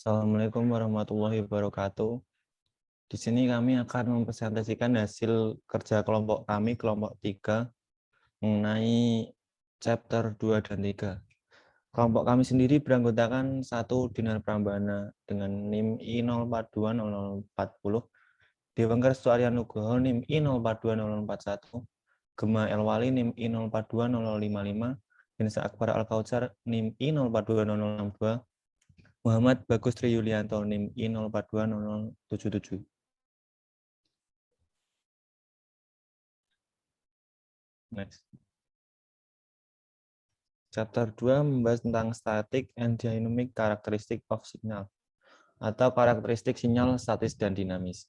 Assalamualaikum warahmatullahi wabarakatuh. Di sini kami akan mempresentasikan hasil kerja kelompok kami, kelompok 3, mengenai chapter 2 dan 3. Kelompok kami sendiri beranggotakan 1 Dinar Prambana dengan NIM I042040, Dewangga Suarya Nugroho NIM I042041, Gema Elwali NIM I042055, Insa Akbar Al-Kautsar NIM I042062, Muhammad Bagus Tri Yulianto NIM I042077. Next. Chapter 2 membahas tentang static and dynamic characteristic of signal atau karakteristik sinyal statis dan dinamis.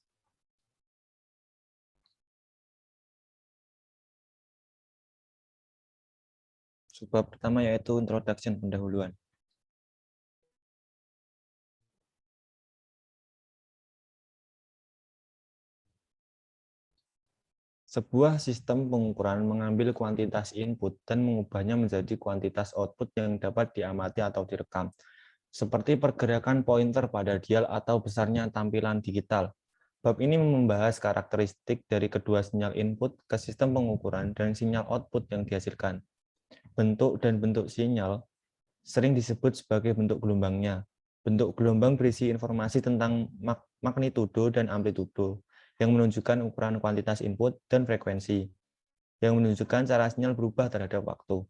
Subbab pertama yaitu introduction, pendahuluan. Sebuah sistem pengukuran mengambil kuantitas input dan mengubahnya menjadi kuantitas output yang dapat diamati atau direkam, seperti pergerakan pointer pada dial atau besarnya tampilan digital. Bab ini membahas karakteristik dari kedua sinyal input ke sistem pengukuran dan sinyal output yang dihasilkan. Bentuk dan bentuk sinyal sering disebut sebagai bentuk gelombangnya. Bentuk gelombang berisi informasi tentang magnitudo dan amplitudo, yang menunjukkan ukuran kuantitas input dan frekuensi, yang menunjukkan cara sinyal berubah terhadap waktu.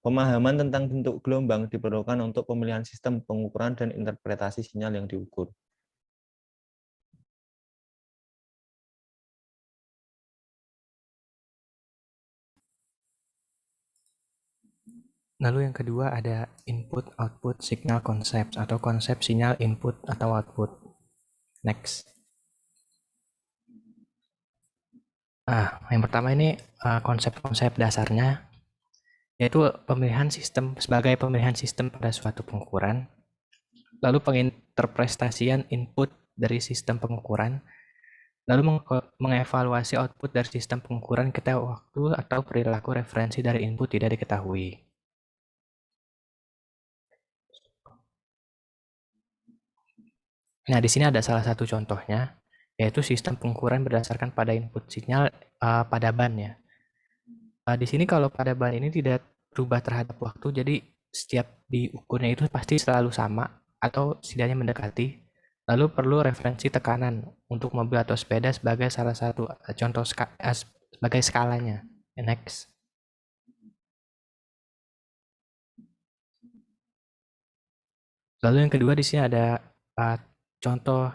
Pemahaman tentang bentuk gelombang diperlukan untuk pemilihan sistem pengukuran dan interpretasi sinyal yang diukur. Lalu yang kedua ada input-output signal concepts atau konsep sinyal input atau output. Next. Yang pertama ini konsep-konsep dasarnya, yaitu sebagai pemilihan sistem pada suatu pengukuran, lalu penginterpretasian input dari sistem pengukuran, lalu mengevaluasi output dari sistem pengukuran ketika waktu atau perilaku referensi dari input tidak diketahui. Nah, di sini ada salah satu contohnya, yaitu sistem pengukuran berdasarkan pada input sinyal pada ban ya. Di sini kalau pada ban ini tidak berubah terhadap waktu, jadi setiap diukurnya itu pasti selalu sama atau setidaknya mendekati. Lalu perlu referensi tekanan untuk mobil atau sepeda sebagai salah satu contoh sebagai skalanya. Next. Lalu yang kedua di sini ada contoh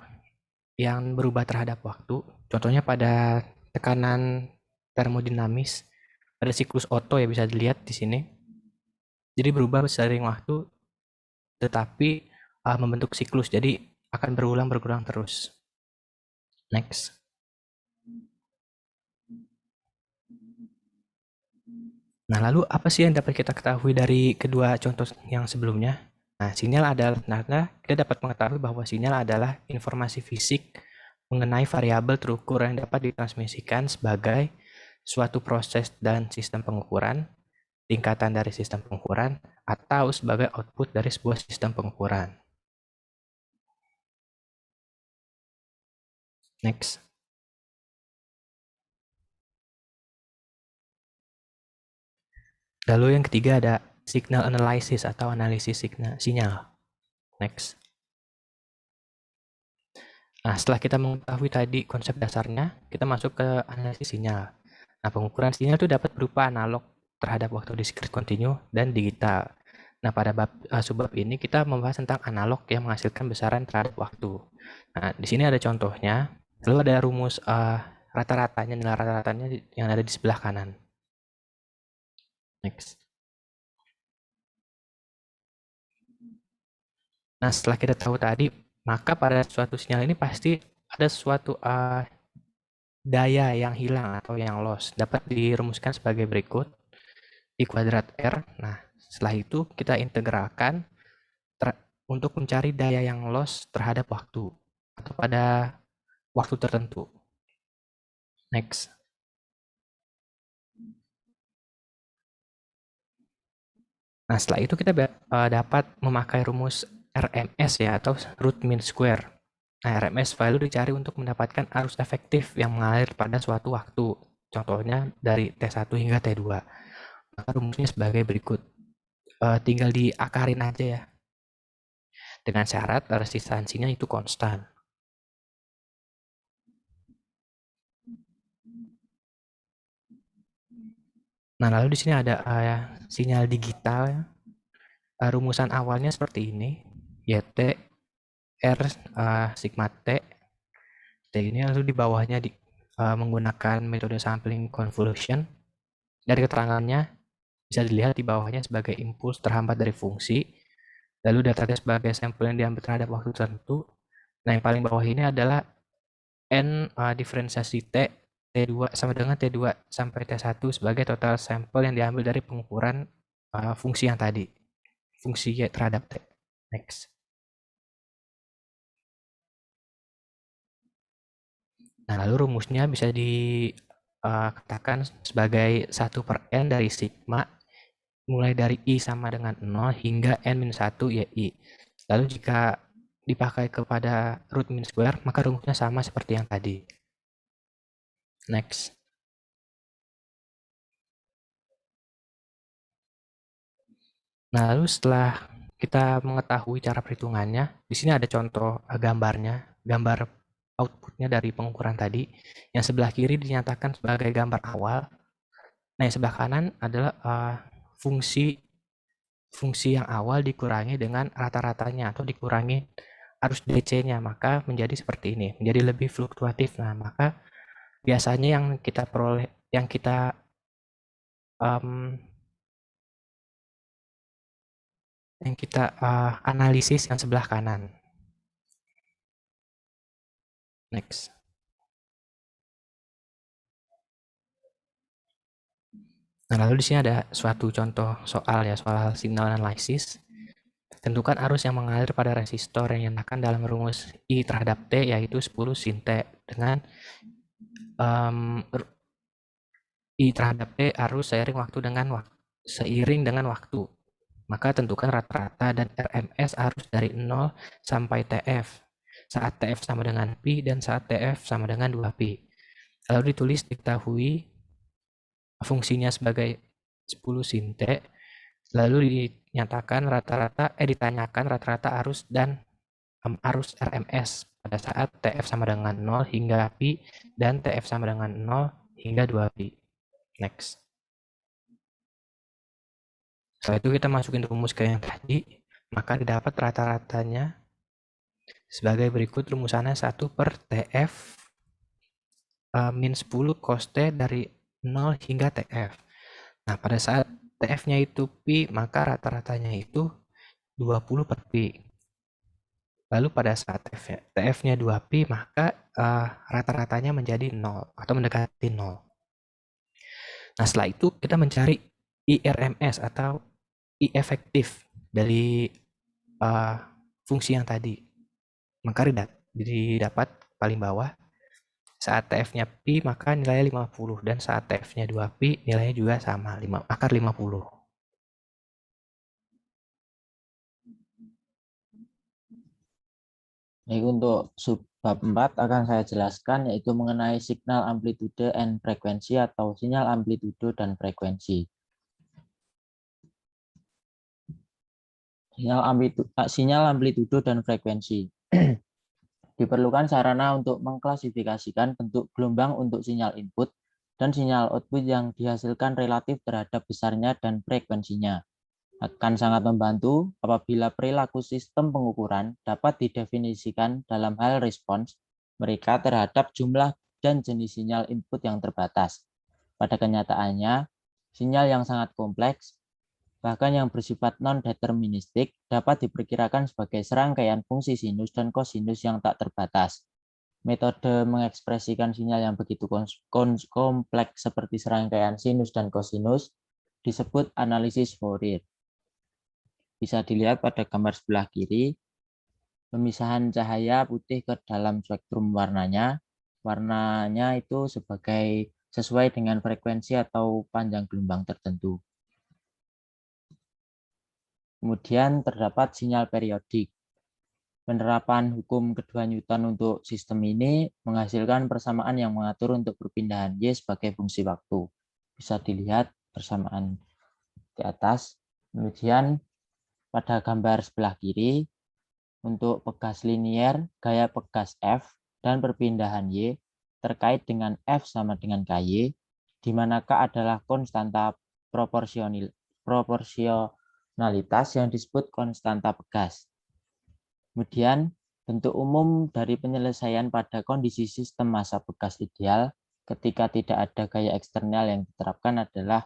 yang berubah terhadap waktu. Contohnya pada tekanan termodinamis, ada siklus Otto ya bisa dilihat di sini. Jadi berubah seiring waktu, tetapi membentuk siklus. Jadi akan berulang terus. Next. Nah, lalu apa sih yang dapat kita ketahui dari kedua contoh yang sebelumnya? Nah, kita dapat mengetahui bahwa sinyal adalah informasi fisik mengenai variabel terukur yang dapat ditransmisikan sebagai suatu proses dan sistem pengukuran, tingkatan dari sistem pengukuran, atau sebagai output dari sebuah sistem pengukuran. Next. Lalu yang ketiga ada signal analysis atau analisis sinyal. Next. Nah, setelah kita mengetahui tadi konsep dasarnya, kita masuk ke analisis sinyal. Nah, pengukuran sinyal itu dapat berupa analog terhadap waktu discrete continue dan digital. Nah, pada subbab ini kita membahas tentang analog yang menghasilkan besaran terhadap waktu. Nah, di sini ada contohnya. Lalu ada rumus rata-ratanya, nilai rata-ratanya yang ada di sebelah kanan. Next. Nah, setelah kita tahu tadi, maka pada suatu sinyal ini pasti ada suatu daya yang hilang atau yang loss. Dapat dirumuskan sebagai berikut. I kuadrat R. Nah, setelah itu kita integralkan untuk mencari daya yang loss terhadap waktu atau pada waktu tertentu. Next. Nah, setelah itu kita dapat memakai rumus RMS ya, atau root mean square. Nah, RMS value dicari untuk mendapatkan arus efektif yang mengalir pada suatu waktu. Contohnya dari T1 hingga T2. Maka rumusnya sebagai berikut. Tinggal diakarin aja ya. Dengan syarat resistansinya itu konstan. Nah, lalu di sini ada sinyal digital ya. Rumusan awalnya seperti ini. YT R sigma T. T ini lalu di bawahnya menggunakan metode sampling convolution. Dari keterangannya bisa dilihat di bawahnya sebagai impuls terhambat dari fungsi. Lalu datanya sebagai sampel yang diambil terhadap waktu tertentu. Nah, yang paling bawah ini adalah N diferensiasi T, T2 sama dengan T2 sampai T1 sebagai total sampel yang diambil dari pengukuran fungsi yang tadi. Fungsi Y terhadap T. Next. Nah, lalu rumusnya bisa dikatakan sebagai 1/N dari sigma mulai dari I sama dengan 0 hingga N-1 YI. Lalu jika dipakai kepada root mean square, maka rumusnya sama seperti yang tadi. Next. Nah, lalu setelah kita mengetahui cara perhitungannya, di sini ada contoh gambarnya, gambar outputnya dari pengukuran tadi. Yang sebelah kiri dinyatakan sebagai gambar awal. Nah, yang sebelah kanan adalah fungsi yang awal dikurangi dengan rata-ratanya atau dikurangi arus DC-nya, maka menjadi seperti ini, menjadi lebih fluktuatif. Nah, maka biasanya yang kita peroleh, yang kita analisis yang sebelah kanan. Next. Nah, lalu di sini ada suatu contoh soal ya, soal signal analysis. Tentukan arus yang mengalir pada resistor yang dinyatakan dalam rumus I terhadap T yaitu 10 sin T dengan I terhadap T arus seiring dengan waktu. Maka tentukan rata-rata dan RMS arus dari 0 sampai TF. Saat TF sama dengan Pi dan saat TF sama dengan 2Pi. Lalu diketahui fungsinya sebagai 10 sin T. Lalu ditanyakan rata-rata arus dan arus RMS pada saat TF sama dengan 0 hingga Pi dan TF sama dengan 0 hingga 2Pi. Next. Setelah itu kita masukin rumus ke yang tadi, maka didapat rata-ratanya sebagai berikut. Rumusannya 1/TF min 10 cos T dari 0 hingga TF. Nah, pada saat TF-nya itu Pi, maka rata-ratanya itu 20/Pi. Lalu pada saat TF-nya 2Pi, maka rata-ratanya menjadi 0 atau mendekati 0. Nah, setelah itu kita mencari IRMS atau I efektif dari fungsi yang tadi. Maka didapat paling bawah. Saat TF-nya Pi, maka nilainya 50. Dan saat TF-nya 2Pi, nilainya juga sama, akar 50. Baik, untuk subbab 4 akan saya jelaskan, yaitu mengenai signal amplitude and frekuensi atau sinyal amplitudo dan frekuensi. Sinyal amplitudo dan frekuensi. Diperlukan sarana untuk mengklasifikasikan bentuk gelombang untuk sinyal input dan sinyal output yang dihasilkan relatif terhadap besarnya dan frekuensinya. Akan sangat membantu apabila perilaku sistem pengukuran dapat didefinisikan dalam hal respons mereka terhadap jumlah dan jenis sinyal input yang terbatas. Pada kenyataannya, sinyal yang sangat kompleks, bahkan yang bersifat non-deterministik, dapat diperkirakan sebagai serangkaian fungsi sinus dan kosinus yang tak terbatas. Metode mengekspresikan sinyal yang begitu kompleks seperti serangkaian sinus dan kosinus disebut analisis Fourier. Bisa dilihat pada gambar sebelah kiri, pemisahan cahaya putih ke dalam spektrum warnanya. Warnanya itu sesuai dengan frekuensi atau panjang gelombang tertentu. Kemudian terdapat sinyal periodik. Penerapan hukum kedua Newton untuk sistem ini menghasilkan persamaan yang mengatur untuk perpindahan Y sebagai fungsi waktu. Bisa dilihat persamaan di atas. Kemudian pada gambar sebelah kiri, untuk pegas linier, gaya pegas F, dan perpindahan Y terkait dengan F sama dengan KY, di mana K adalah konstanta proporsionalitas yang disebut konstanta pegas. Kemudian, bentuk umum dari penyelesaian pada kondisi sistem massa pegas ideal ketika tidak ada gaya eksternal yang diterapkan adalah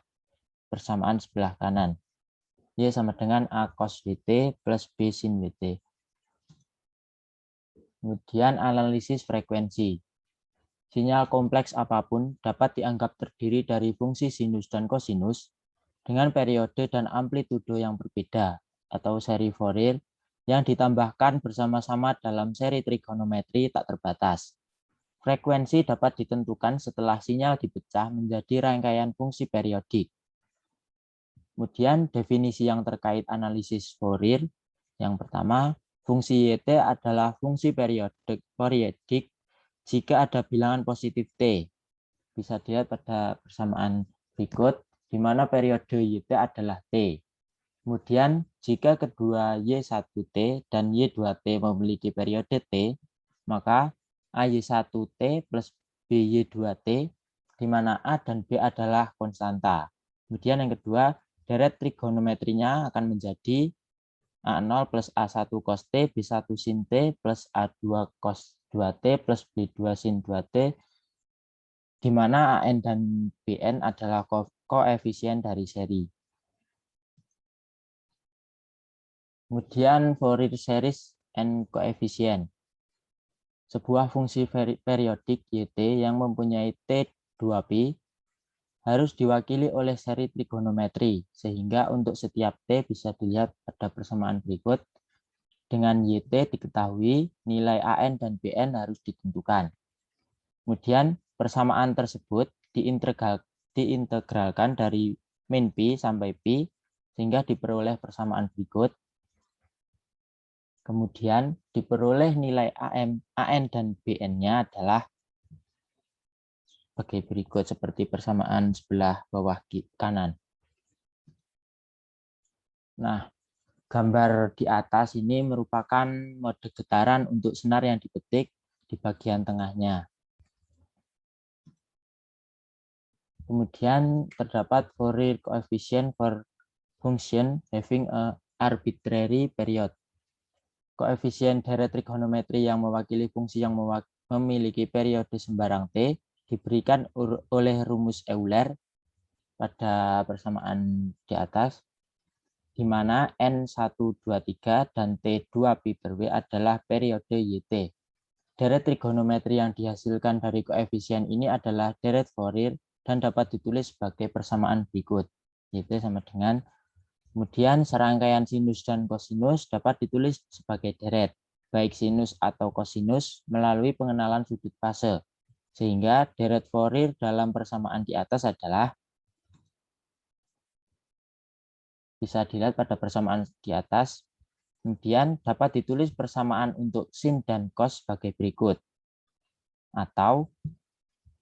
persamaan sebelah kanan. Y sama dengan A cos WT plus B sin WT. Kemudian analisis frekuensi. Sinyal kompleks apapun dapat dianggap terdiri dari fungsi sinus dan kosinus dengan periode dan amplitudo yang berbeda atau seri Fourier yang ditambahkan bersama-sama dalam seri trigonometri tak terbatas. Frekuensi dapat ditentukan setelah sinyal dipecah menjadi rangkaian fungsi periodik. Kemudian definisi yang terkait analisis Fourier. Yang pertama, fungsi YT adalah fungsi periodik jika ada bilangan positif T. Bisa dilihat pada persamaan berikut, di mana periode YT adalah T. Kemudian, jika kedua Y1T dan Y2T memiliki periode T, maka AY1T plus BY2T, di mana A dan B adalah konstanta. Kemudian yang kedua, deret trigonometrinya akan menjadi A0 plus A1 cos T, B1 sin T plus A2 cos 2T plus B2 sin 2T, di mana AN dan BN adalah koefisien dari seri. Kemudian Fourier series and coefficient. Sebuah fungsi periodik YT yang mempunyai T2pi harus diwakili oleh seri trigonometri, sehingga untuk setiap T bisa dilihat pada persamaan berikut. Dengan YT diketahui, nilai AN dan BN harus ditentukan. Kemudian persamaan tersebut diintegralkan dari min pi sampai pi, sehingga diperoleh persamaan berikut. Kemudian diperoleh nilai AN dan BN-nya adalah sebagai berikut seperti persamaan sebelah bawah kanan. Nah, gambar di atas ini merupakan mode getaran untuk senar yang dipetik di bagian tengahnya. Kemudian terdapat Fourier coefficient for function having a arbitrary period. Koefisien deret trigonometri yang mewakili fungsi yang memiliki periode sembarang T diberikan oleh rumus Euler pada persamaan di atas, di mana N123 dan T2pi/W adalah periode YT. Deret trigonometri yang dihasilkan dari koefisien ini adalah deret Fourier dan dapat ditulis sebagai persamaan berikut. YT sama dengan, kemudian serangkaian sinus dan kosinus dapat ditulis sebagai deret, baik sinus atau kosinus melalui pengenalan sudut fase. Sehingga deret Fourier dalam persamaan di atas adalah, bisa dilihat pada persamaan di atas. Kemudian dapat ditulis persamaan untuk sin dan cos sebagai berikut. Atau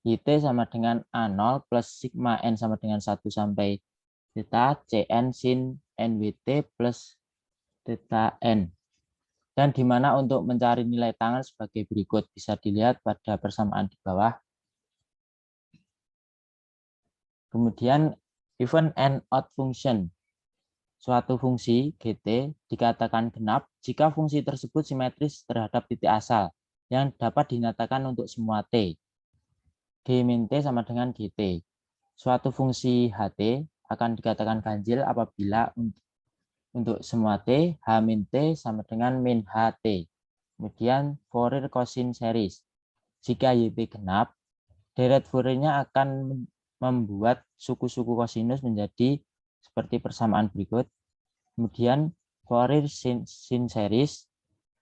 YT sama dengan A0 plus sigma N sama dengan 1 sampai theta Cn sin NWT plus theta N. Dan di mana untuk mencari nilai tangan sebagai berikut, bisa dilihat pada persamaan di bawah. Kemudian even and odd function. Suatu fungsi GT dikatakan genap jika fungsi tersebut simetris terhadap titik asal yang dapat dinyatakan untuk semua T. G min T sama dengan GT. Suatu fungsi HT akan dikatakan ganjil apabila untuk semua T, H min T sama dengan min HT. Kemudian Fourier cosine series. Jika YT genap, deret Fourier-nya akan membuat suku-suku kosinus menjadi seperti persamaan berikut. Kemudian Fourier sin series.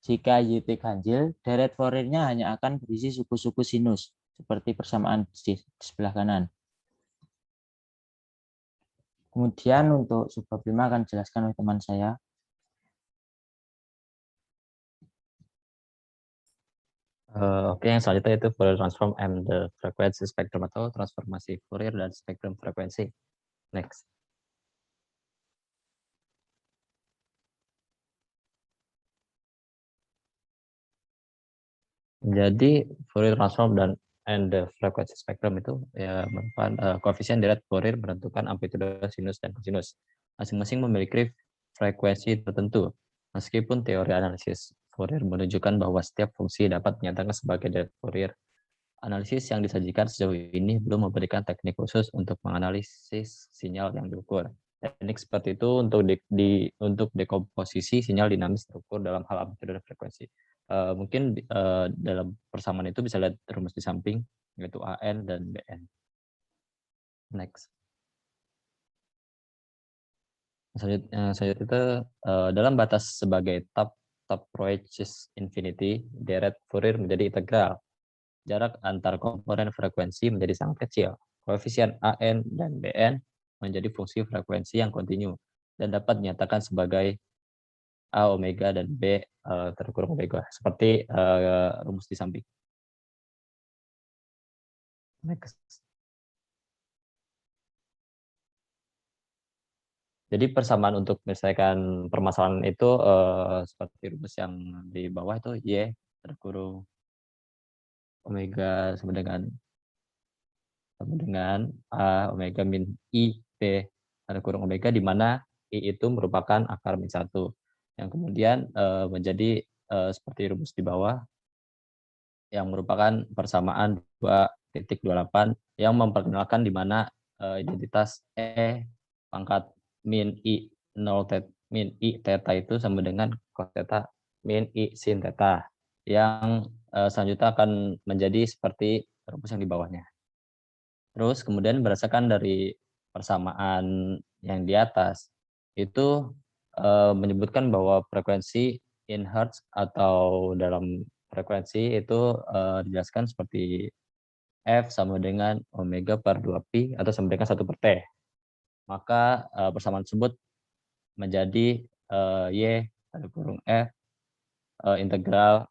Jika YT ganjil, deret Fourier-nya hanya akan berisi suku-suku sinus, seperti persamaan di sebelah kanan. Kemudian untuk subbab 5 akan dijelaskan oleh teman saya. Oke, yang selanjutnya itu Fourier transform and the frequency spectrum atau transformasi Fourier dan spektrum frekuensi. Next. Jadi Fourier transform and the frequency spectrum itu ya merupakan koefisien deret Fourier menentukan amplitude sinus dan kosinus. Masing-masing memiliki frekuensi tertentu. Meskipun teori analisis Fourier menunjukkan bahwa setiap fungsi dapat dinyatakan sebagai deret Fourier, analisis yang disajikan sejauh ini belum memberikan teknik khusus untuk menganalisis sinyal yang diukur. Teknik seperti itu untuk dekomposisi sinyal dinamis terukur dalam hal amplitude dan frekuensi. Mungkin dalam persamaan itu bisa lihat rumus di samping, yaitu AN dan BN. Next. Selanjutnya itu dalam batas sebagai tab approaches infinity, deret Fourier menjadi integral. Jarak antar komponen frekuensi menjadi sangat kecil. Koefisien AN dan BN menjadi fungsi frekuensi yang kontinu dan dapat dinyatakan sebagai A omega dan B terkurung omega seperti rumus di samping. Next. Jadi persamaan untuk menyelesaikan permasalahan itu seperti rumus yang di bawah itu Y terkurung omega sama dengan A omega min I B terkurung omega, di mana I itu merupakan akar min 1 yang kemudian menjadi seperti rumus di bawah yang merupakan persamaan 2.28 yang memperkenalkan di mana identitas E pangkat min I 0 min I theta itu sama dengan cos theta min I sin theta yang selanjutnya akan menjadi seperti rumus yang di bawahnya. Terus kemudian berdasarkan dari persamaan yang di atas itu menyebutkan bahwa frekuensi in hertz atau dalam frekuensi itu dijelaskan seperti F sama dengan omega per 2pi atau sama dengan 1/T. Maka persamaan tersebut menjadi Y kurung F integral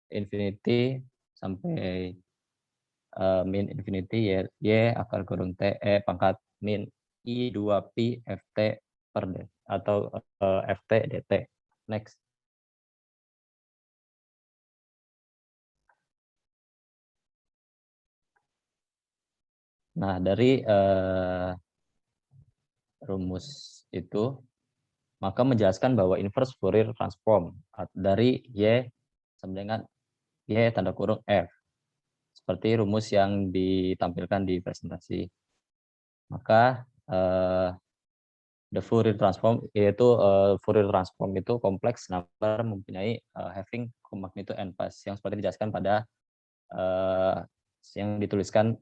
infinity sampai min infinity Y akar kurung TE pangkat min I 2pi FT per D atau FT DT. Next. Nah, dari rumus itu, maka menjelaskan bahwa inverse Fourier transform dari Y sama dengan Y tanda kurung F. Seperti rumus yang ditampilkan di presentasi. Maka the Fourier transform yaitu Fourier transform itu kompleks number mempunyai having magnitude n plus yang seperti dijelaskan pada yang dituliskan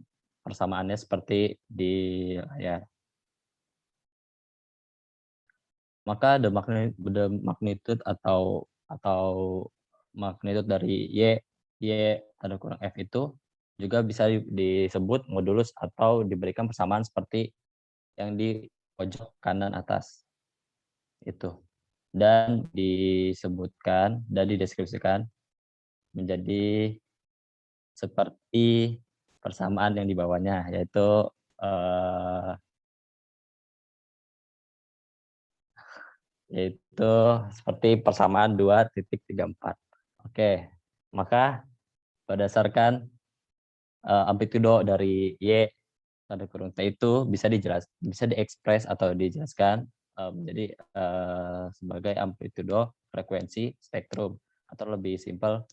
persamaannya seperti di layar. Maka the magnitude atau magnitude dari Y tanda kurang F itu juga bisa disebut modulus atau diberikan persamaan seperti yang di pojok kanan atas itu, dan disebutkan dan dideskripsikan menjadi seperti persamaan yang di bawahnya, yaitu seperti persamaan 2.34. Oke, maka berdasarkan amplitudo dari Y tanda kurung T itu bisa diekspres atau dijelaskan menjadi sebagai amplitudo frekuensi spektrum, atau lebih simpel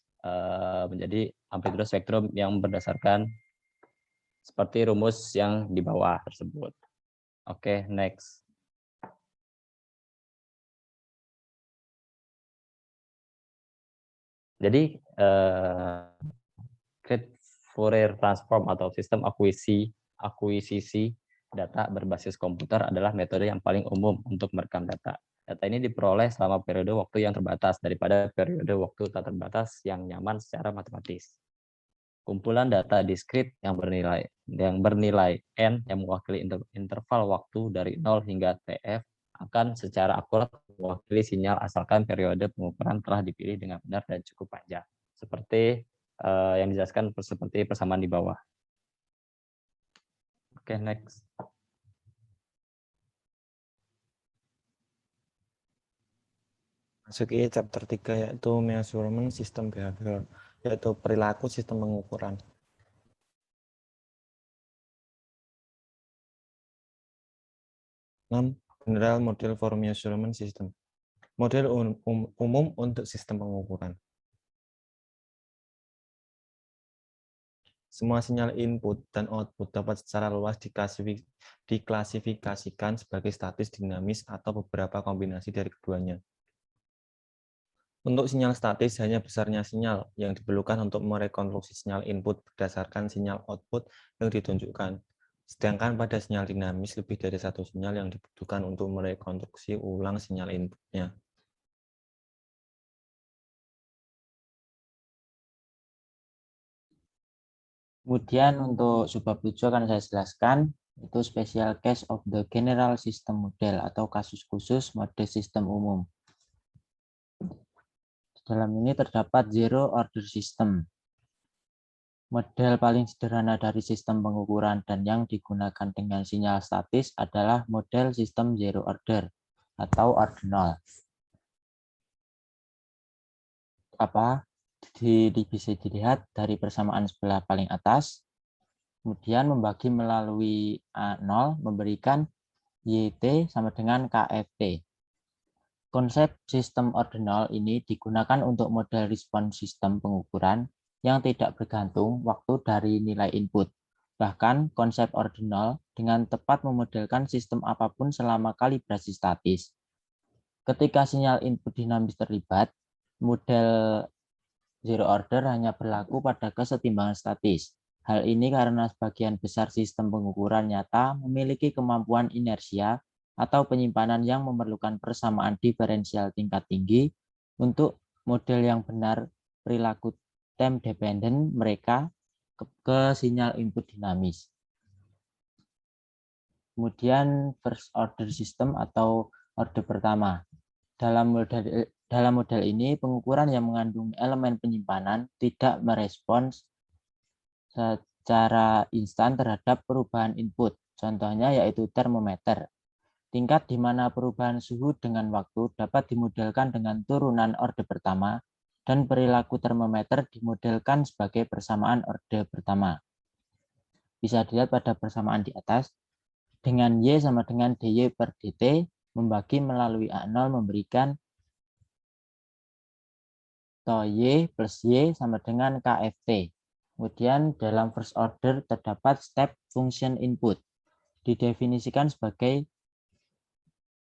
menjadi amplitudo spektrum yang berdasarkan seperti rumus yang di bawah tersebut. Oke, next. Jadi create Fourier transform atau sistem akuisisi data berbasis komputer adalah metode yang paling umum untuk merekam data. Data ini diperoleh selama periode waktu yang terbatas daripada periode waktu tak terbatas yang nyaman secara matematis. Kumpulan data diskrit yang bernilai n yang mewakili interval waktu dari 0 hingga TF akan secara akurat mewakili sinyal asalkan periode pengukuran telah dipilih dengan benar dan cukup panjang. seperti yang dijelaskan seperti persamaan di bawah. Oke, next. Masuki chapter 3 yaitu measurement system behavior, yaitu perilaku sistem pengukuran. General model for measurement system. Model umum untuk sistem pengukuran. Semua sinyal input dan output dapat secara luas diklasifikasikan sebagai statis, dinamis, atau beberapa kombinasi dari keduanya. Untuk sinyal statis, hanya besarnya sinyal yang diperlukan untuk merekonstruksi sinyal input berdasarkan sinyal output yang ditunjukkan. Sedangkan pada sinyal dinamis, lebih dari satu sinyal yang dibutuhkan untuk merekonstruksi ulang sinyal inputnya. Kemudian untuk subbab 7 akan saya jelaskan, itu special case of the general system model atau kasus khusus model sistem umum. Di dalam ini terdapat zero order system. Model paling sederhana dari sistem pengukuran dan yang digunakan dengan sinyal statis adalah model sistem zero order atau ordinal. Bisa dilihat dari persamaan sebelah paling atas, kemudian membagi melalui A0 memberikan YT sama dengan KFT. Konsep sistem ordinal ini digunakan untuk model respons sistem pengukuran yang tidak bergantung waktu dari nilai input. Bahkan konsep ordinal dengan tepat memodelkan sistem apapun selama kalibrasi statis. Ketika sinyal input dinamis terlibat, model zero order hanya berlaku pada kesetimbangan statis. Hal ini karena sebagian besar sistem pengukuran nyata memiliki kemampuan inersia atau penyimpanan yang memerlukan persamaan diferensial tingkat tinggi. Untuk model yang benar, perilaku time dependent mereka ke sinyal input dinamis. Kemudian first order system atau orde pertama. Dalam model ini, pengukuran yang mengandung elemen penyimpanan tidak merespons secara instan terhadap perubahan input. Contohnya yaitu termometer. Tingkat di mana perubahan suhu dengan waktu dapat dimodelkan dengan turunan orde pertama, dan perilaku termometer dimodelkan sebagai persamaan orde pertama. Bisa dilihat pada persamaan di atas, dengan Y sama dengan DY per DT, membagi melalui A0 memberikan Y plus Y sama dengan KFT. Kemudian dalam first order terdapat step function input. Didefinisikan sebagai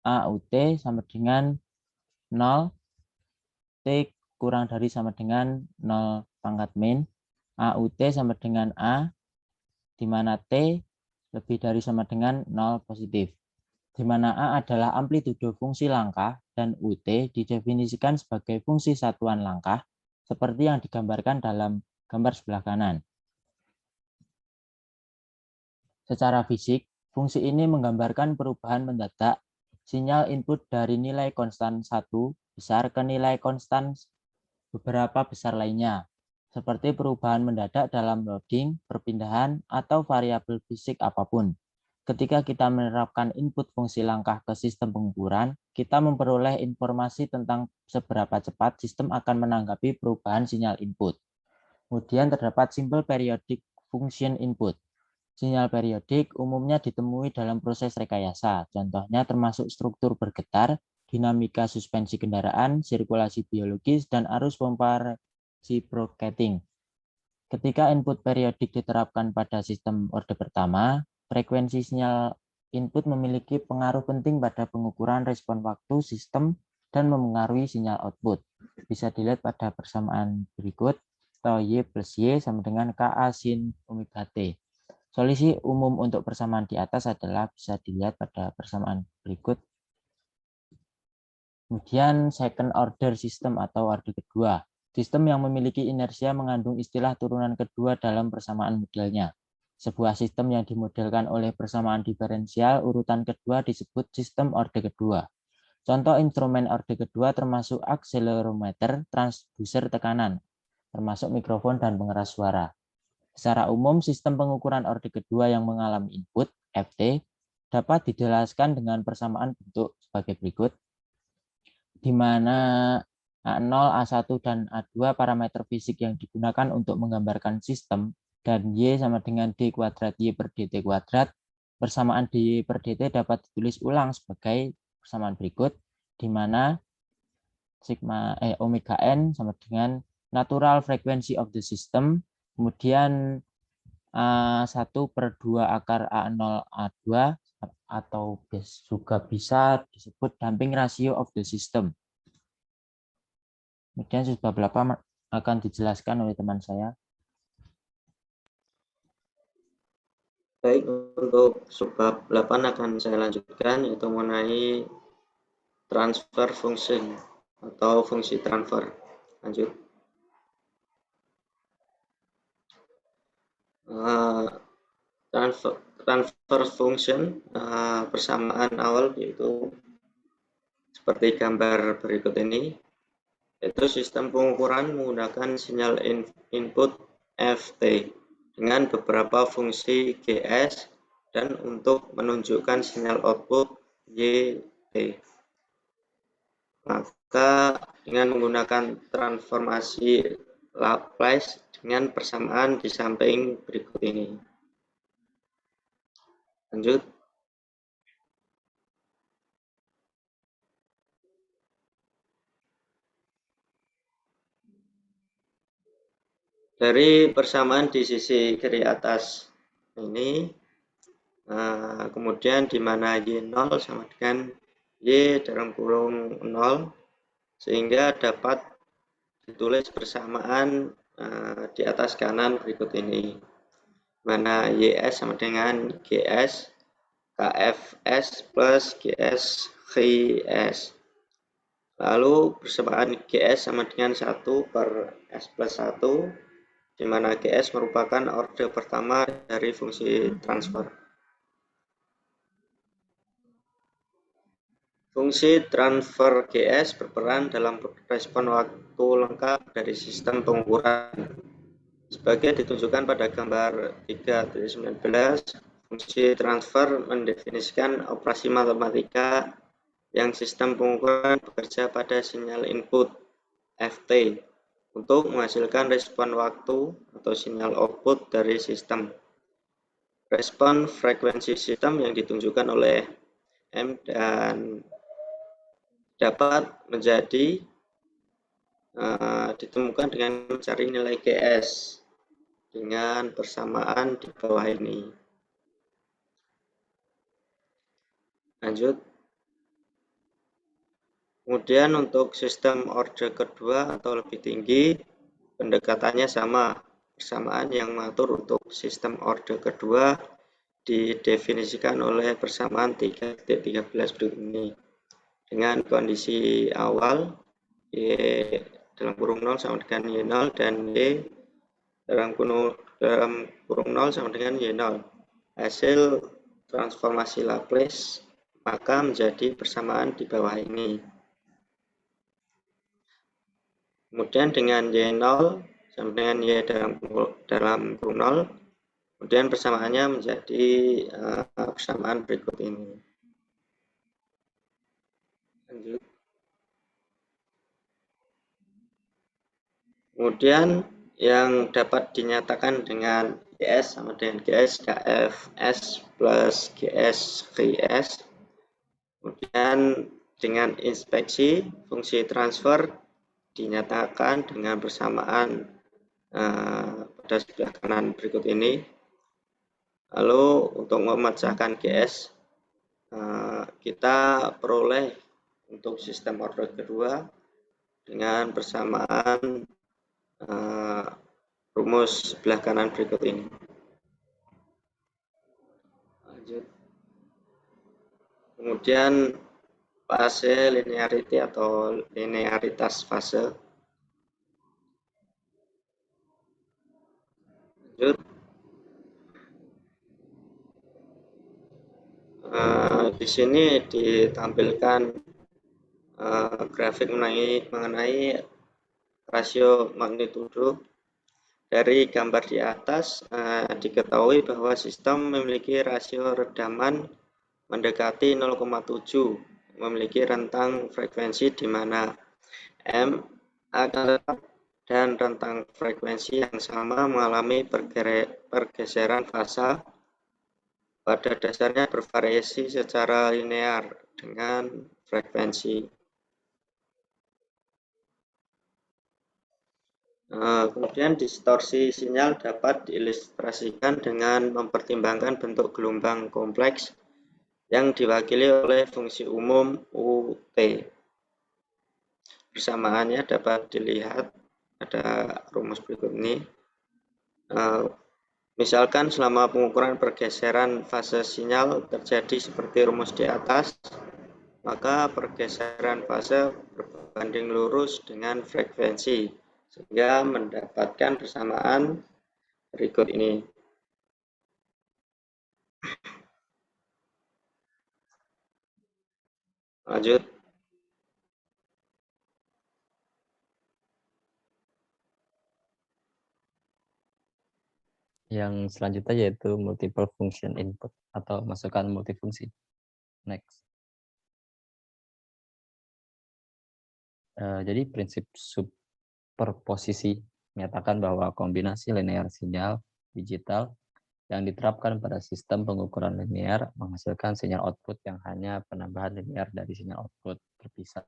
AUT sama dengan 0, T kurang dari sama dengan 0 pangkat min, AUT sama dengan A, di mana T lebih dari sama dengan 0 positif. Di mana A adalah amplitudo fungsi langkah dan UT didefinisikan sebagai fungsi satuan langkah seperti yang digambarkan dalam gambar sebelah kanan. Secara fisik, fungsi ini menggambarkan perubahan mendadak sinyal input dari nilai konstan 1 besar ke nilai konstan beberapa besar lainnya, seperti perubahan mendadak dalam loading, perpindahan, atau variabel fisik apapun. Ketika kita menerapkan input fungsi langkah ke sistem pengukuran, kita memperoleh informasi tentang seberapa cepat sistem akan menanggapi perubahan sinyal input. Kemudian terdapat simple periodic function input. Sinyal periodik umumnya ditemui dalam proses rekayasa, contohnya termasuk struktur bergetar, dinamika suspensi kendaraan, sirkulasi biologis, dan arus pompa reciprocating. Ketika input periodik diterapkan pada sistem orde pertama, frekuensi sinyal input memiliki pengaruh penting pada pengukuran respon waktu sistem dan memengaruhi sinyal output. Bisa dilihat pada persamaan berikut, Y plus Y sama dengan KA sin omega T. Solusi umum untuk persamaan di atas adalah bisa dilihat pada persamaan berikut. Kemudian second order system atau orde kedua. Sistem yang memiliki inersia mengandung istilah turunan kedua dalam persamaan modelnya. Sebuah sistem yang dimodelkan oleh persamaan diferensial urutan kedua disebut sistem orde kedua. Contoh instrumen orde kedua termasuk akselerometer transduser tekanan. termasuk mikrofon dan pengeras suara. Secara umum, sistem pengukuran orde kedua yang mengalami input, FT, dapat dijelaskan dengan persamaan bentuk sebagai berikut, di mana A0, A1, dan A2 parameter fisik yang digunakan untuk menggambarkan sistem, dan Y sama dengan D kuadrat Y per DT kuadrat, persamaan D per DT dapat ditulis ulang sebagai persamaan berikut, di mana omega n sama dengan natural frequency of the system, kemudian A1 per 2 akar A0 A2, atau juga bisa disebut damping ratio of the system. Kemudian sebab 8 akan dijelaskan oleh teman saya. Baik, untuk subbab 8 akan saya lanjutkan, yaitu mengenai transfer function atau fungsi transfer. Lanjut. Transfer function persamaan awal yaitu seperti gambar berikut ini, yaitu sistem pengukuran menggunakan sinyal input FT dengan beberapa fungsi GS dan untuk menunjukkan sinyal output YT. Maka dengan menggunakan transformasi Laplace dengan persamaan di samping berikut ini. Lanjut. Dari persamaan di sisi kiri atas ini, kemudian di mana Y0 sama dengan Y dalam kurung 0, sehingga dapat ditulis persamaan di atas kanan berikut ini, mana YS sama dengan GS KFS plus GS GS. Lalu persamaan GS sama dengan 1 per S plus 1, di mana GS merupakan orde pertama dari fungsi transfer. Fungsi transfer GS berperan dalam respon waktu lengkap dari sistem pengukuran. Sebagai ditunjukkan pada gambar 3.19, fungsi transfer mendefinisikan operasi matematika yang sistem pengukuran bekerja pada sinyal input FT untuk menghasilkan respon waktu atau sinyal output dari sistem. Respon frekuensi sistem yang ditunjukkan oleh M dan dapat menjadi ditemukan dengan mencari nilai GS dengan persamaan di bawah ini. Lanjut. Kemudian untuk sistem orde kedua atau lebih tinggi, pendekatannya sama. Persamaan yang mengatur untuk sistem orde kedua didefinisikan oleh persamaan 3.13 berikut ini. Dengan kondisi awal, Y dalam kurung 0 sama dengan Y0 dan Y dalam kurung 0 sama dengan Y0. Hasil transformasi Laplace maka menjadi persamaan di bawah ini. Kemudian dengan Y0 sama dengan Y dalam kurung 0, kemudian persamaannya menjadi persamaan berikut ini. Lanjut. Kemudian yang dapat dinyatakan dengan GS sama dengan GS KFS plus GS GS. Kemudian dengan inspeksi fungsi transfer dinyatakan dengan persamaan pada sebelah kanan berikut ini. Lalu untuk memecahkan GS, kita peroleh untuk sistem orde kedua dengan persamaan rumus sebelah kanan berikut ini. Lanjut. Kemudian fase linearity atau linearitas fase. Lanjut. Di sini ditampilkan grafik mengenai rasio magnitudo. Dari gambar di atas diketahui bahwa sistem memiliki rasio redaman mendekati 0,7, memiliki rentang frekuensi di mana M adalah dan rentang frekuensi yang sama mengalami pergeseran fasa pada dasarnya bervariasi secara linear dengan frekuensi. Kemudian distorsi sinyal dapat diilustrasikan dengan mempertimbangkan bentuk gelombang kompleks yang diwakili oleh fungsi umum UT. Persamaannya dapat dilihat pada rumus berikut ini. Misalkan selama pengukuran pergeseran fase sinyal terjadi seperti rumus di atas, maka pergeseran fase berbanding lurus dengan frekuensi, sehingga mendapatkan persamaan berikut ini. Lanjut. Yang selanjutnya yaitu multiple function input atau masukan multifungsi. Next. Jadi prinsip superposisi menyatakan bahwa kombinasi linear sinyal digital yang diterapkan pada sistem pengukuran linear menghasilkan sinyal output yang hanya penambahan linear dari sinyal output terpisah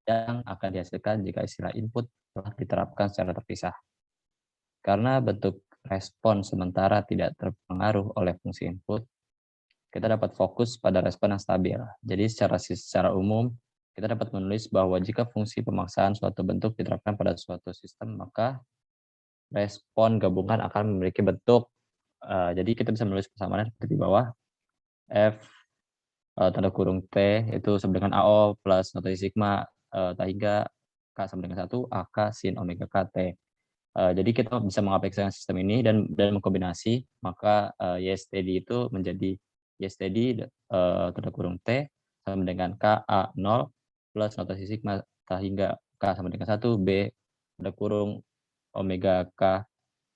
yang akan dihasilkan jika istilah input telah diterapkan secara terpisah. Karena bentuk respon sementara tidak terpengaruh oleh fungsi input, kita dapat fokus pada respon yang stabil. Jadi secara umum, kita dapat menulis bahwa jika fungsi pemaksaan suatu bentuk diterapkan pada suatu sistem, maka respon gabungan akan memiliki bentuk. Jadi kita bisa menulis persamaannya seperti di bawah. F tanda kurung T itu sama dengan AO plus notasi sigma hingga K sama dengan 1 AK sin omega KT. Jadi kita bisa mengaplikasikan sistem ini dan mengkombinasi, maka Y steady itu menjadi Y steady tanda kurung T sama dengan KA0 plus notasi sigma hingga K sama dengan 1 B tanda kurung omega K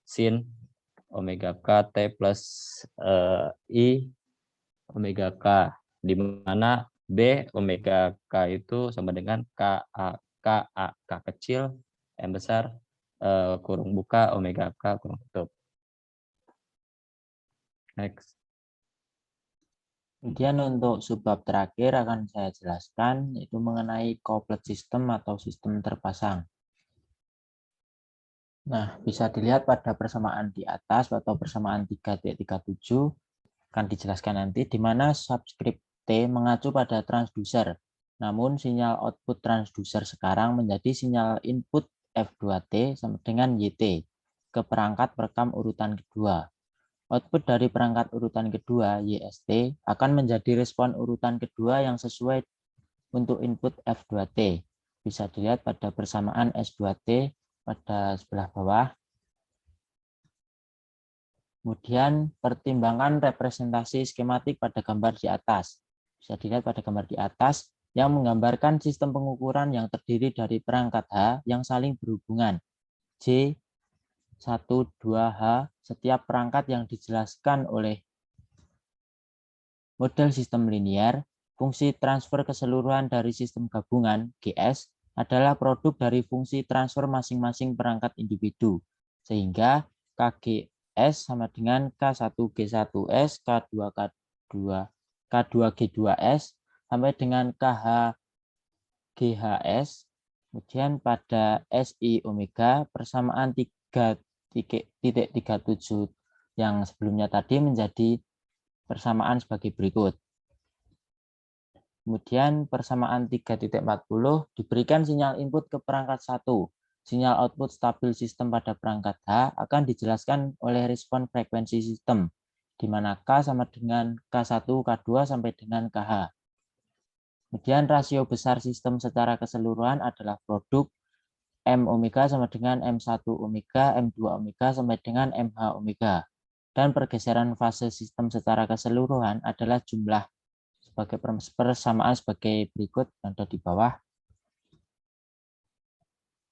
sin omega KT plus I omega K, di mana B omega K itu sama dengan K kecil M besar kurung buka omega K kurung tutup. Next. Kemudian untuk subbab terakhir akan saya jelaskan yaitu mengenai couplet system atau sistem terpasang. Nah, bisa dilihat pada persamaan di atas atau persamaan 3.37 akan dijelaskan nanti di mana subscript T mengacu pada transducer. Namun sinyal output transducer sekarang menjadi sinyal input F2T sama dengan YT ke perangkat perekam urutan kedua. Output dari perangkat urutan kedua, YST, akan menjadi respon urutan kedua yang sesuai untuk input F2T. Bisa dilihat pada persamaan S2T pada sebelah bawah. Kemudian pertimbangan representasi skematik pada gambar di atas. Bisa dilihat pada gambar di atas yang menggambarkan sistem pengukuran yang terdiri dari perangkat H yang saling berhubungan. J 1, 2H, setiap perangkat yang dijelaskan oleh model sistem linear, fungsi transfer keseluruhan dari sistem gabungan, GS, adalah produk dari fungsi transfer masing-masing perangkat individu, sehingga KGS sama dengan K1G1S, K2G2S, sampai dengan KHGHS. Kemudian pada SI omega, persamaan 3.37 yang sebelumnya tadi menjadi persamaan sebagai berikut. Kemudian persamaan 3.40 diberikan sinyal input ke perangkat 1. Sinyal output stabil sistem pada perangkat H akan dijelaskan oleh respon frekuensi sistem, di mana K sama dengan K1, K2 sampai dengan KH. Kemudian rasio besar sistem secara keseluruhan adalah produk M omega sama dengan M1 omega, M2 omega sampai dengan MH omega. Dan pergeseran fase sistem secara keseluruhan adalah jumlah sebagai persamaan sebagai berikut, ada di bawah.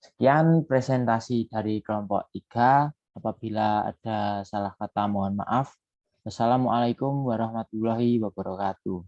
Sekian. Sekian presentasi dari kelompok 3. Apabila ada salah kata mohon maaf. Wassalamualaikum warahmatullahi wabarakatuh.